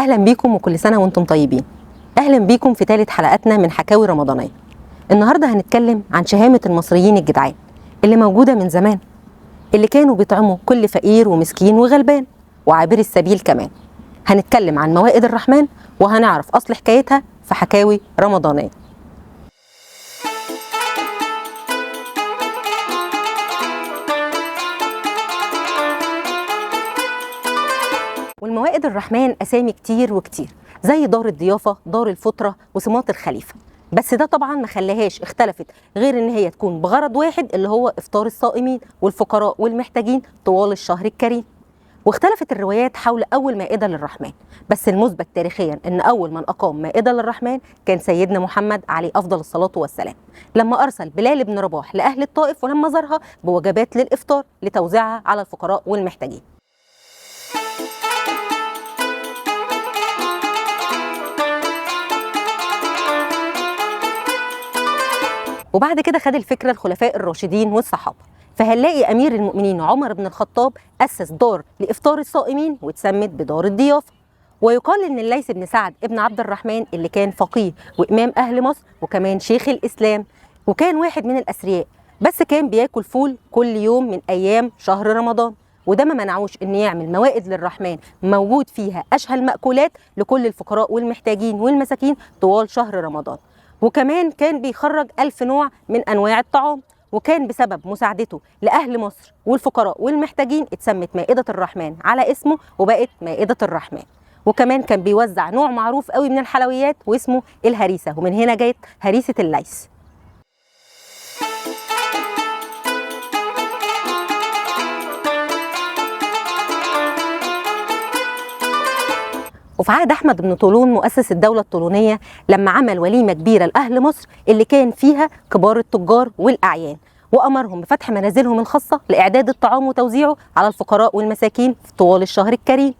أهلا بيكم وكل سنة وانتم طيبين. أهلا بيكم في ثالث حلقاتنا من حكاوي رمضانية. النهاردة هنتكلم عن شهامة المصريين الجدعان اللي موجودة من زمان، اللي كانوا بيطعموا كل فقير ومسكين وغلبان وعابر السبيل كمان. هنتكلم عن موائد الرحمن وهنعرف أصل حكايتها في حكاوي رمضانية. والموائد الرحمن أسامي كتير وكتير، زي دار الضيافة، دار الفطرة، وسماط الخليفة. بس ده طبعا ما خلاهاش اختلفت غير ان هي تكون بغرض واحد، اللي هو افطار الصائمين والفقراء والمحتاجين طوال الشهر الكريم. واختلفت الروايات حول اول مائدة للرحمن، بس المثبت تاريخيا ان اول من اقام مائدة للرحمن كان سيدنا محمد عليه افضل الصلاة والسلام، لما ارسل بلال بن رباح لاهل الطائف ولما زارها بوجبات للافطار لتوزيعها على الفقراء والمحتاجين. وبعد كده خد الفكرة الخلفاء الراشدين والصحابة، فهنلاقي أمير المؤمنين عمر بن الخطاب أسس دار لإفطار الصائمين واتسمت بدار الضيافة. ويقال إن الليث بن سعد ابن عبد الرحمن اللي كان فقيه وإمام أهل مصر وكمان شيخ الإسلام، وكان واحد من الأثرياء، بس كان بياكل فول كل يوم من أيام شهر رمضان، وده ما منعوش إن يعمل موائد للرحمن موجود فيها أشهى المأكولات لكل الفقراء والمحتاجين والمساكين طوال شهر رمضان. وكمان كان بيخرج 1000 نوع من أنواع الطعام، وكان بسبب مساعدته لأهل مصر والفقراء والمحتاجين اتسمت مائدة الرحمن على اسمه وبقت مائدة الرحمن. وكمان كان بيوزع نوع معروف قوي من الحلويات واسمه الهريسة، ومن هنا جايت هريسة الليث. وفي عهد أحمد بن طولون مؤسس الدولة الطولونية لما عمل وليمة كبيرة لأهل مصر اللي كان فيها كبار التجار والأعيان، وأمرهم بفتح منازلهم الخاصة لإعداد الطعام وتوزيعه على الفقراء والمساكين طوال الشهر الكريم.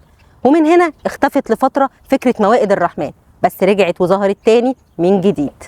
ومن هنا اختفت لفترة فكرة موائد الرحمن، بس رجعت وظهرت تاني من جديد.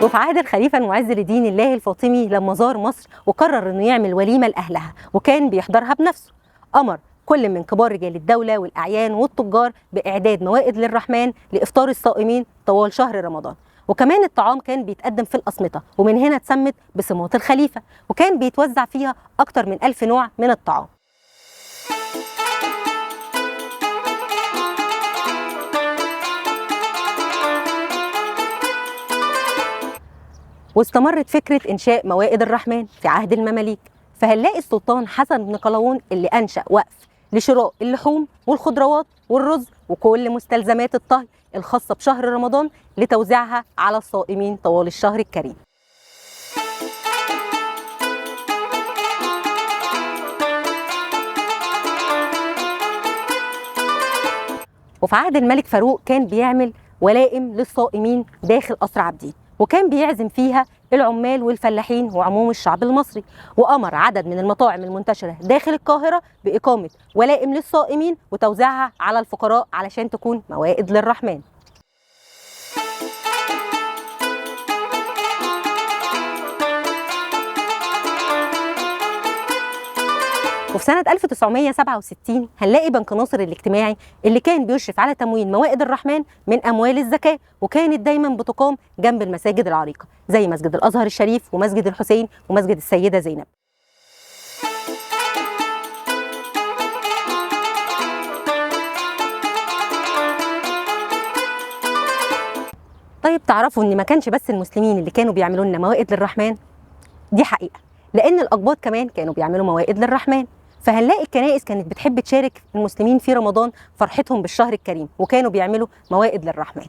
وفي عهد الخليفة المعز لدين الله الفاطمي لما زار مصر وقرر انه يعمل وليمة لأهلها وكان بيحضرها بنفسه، أمر كل من كبار رجال الدولة والأعيان والتجار بإعداد موائد للرحمن لإفطار الصائمين طوال شهر رمضان. وكمان الطعام كان بيتقدم في الأسمطة، ومن هنا اتسمت بسماط الخليفة، وكان بيتوزع فيها أكتر من 1000 نوع من الطعام. واستمرت فكرة إنشاء موائد الرحمن في عهد المماليك، فهنلاقي السلطان حسن بن قلاوون اللي أنشأ وقف لشراء اللحوم والخضروات والرز وكل مستلزمات الطهي الخاصة بشهر رمضان لتوزيعها على الصائمين طوال الشهر الكريم. وفي عهد الملك فاروق كان بيعمل ولائم للصائمين داخل قصر عابدين، وكان بيعزم فيها العمال والفلاحين وعموم الشعب المصري، وأمر عدد من المطاعم المنتشرة داخل القاهرة بإقامة ولائم للصائمين وتوزيعها على الفقراء علشان تكون موائد للرحمن. وفي سنة 1967 هنلاقي بنك ناصر الاجتماعي اللي كان بيشرف على تموين موائد الرحمن من أموال الزكاة، وكانت دايما بتقام جنب المساجد العريقة زي مسجد الأزهر الشريف ومسجد الحسين ومسجد السيدة زينب. طيب تعرفوا ان ما كانش بس المسلمين اللي كانوا بيعملوا لنا موائد للرحمن؟ دي حقيقة، لأن الأقباط كمان كانوا بيعملوا موائد للرحمن. فهنلاقي الكنائس كانت بتحب تشارك المسلمين في رمضان فرحتهم بالشهر الكريم، وكانوا بيعملوا موائد للرحمن.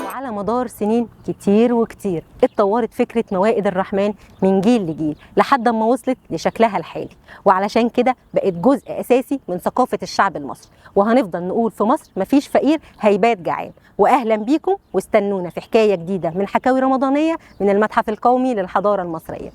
وعلى مدار سنين كتير وكتير اتطورت فكرة موائد الرحمن من جيل لجيل لحد ما وصلت لشكلها الحالي، وعلشان كده بقت جزء أساسي من ثقافة الشعب المصري. وهنفضل نقول في مصر مفيش فقير هيبات جعان. وأهلا بيكم واستنونا في حكاية جديدة من حكاوي رمضانية من المتحف القومي للحضارة المصرية.